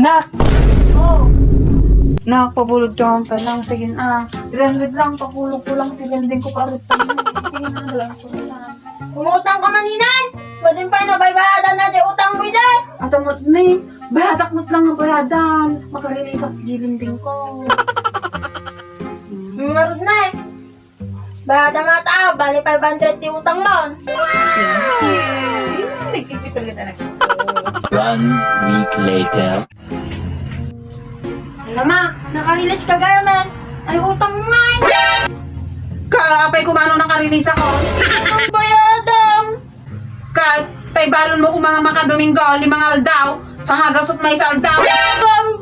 Nak! Oh. Nak, pabulod ka man pa lang. Sige na. 300 lang, papulog ko lang. Tilending ko ka rin. Sige na, dalang ko na. Umutang ka maninan! Pwede pa na baybayadan na di utang mo ide! At amot ni, bayadak mo't lang ang bayadan. Makarelease ang gilinding ko. Marud na eh. Bayadan mata, bali 500 di utang mo. Nagsipit ulit anak. 1 week later. Alam ma, nakarelease ka gaya man. Ay utang mo nga eh. Kaapay ko manong nakarelease ako. Ang bayadan! Tay balon mo kung mga makadomingo, 5 aldaw. Sa hagasot may 1 aldaw. Ang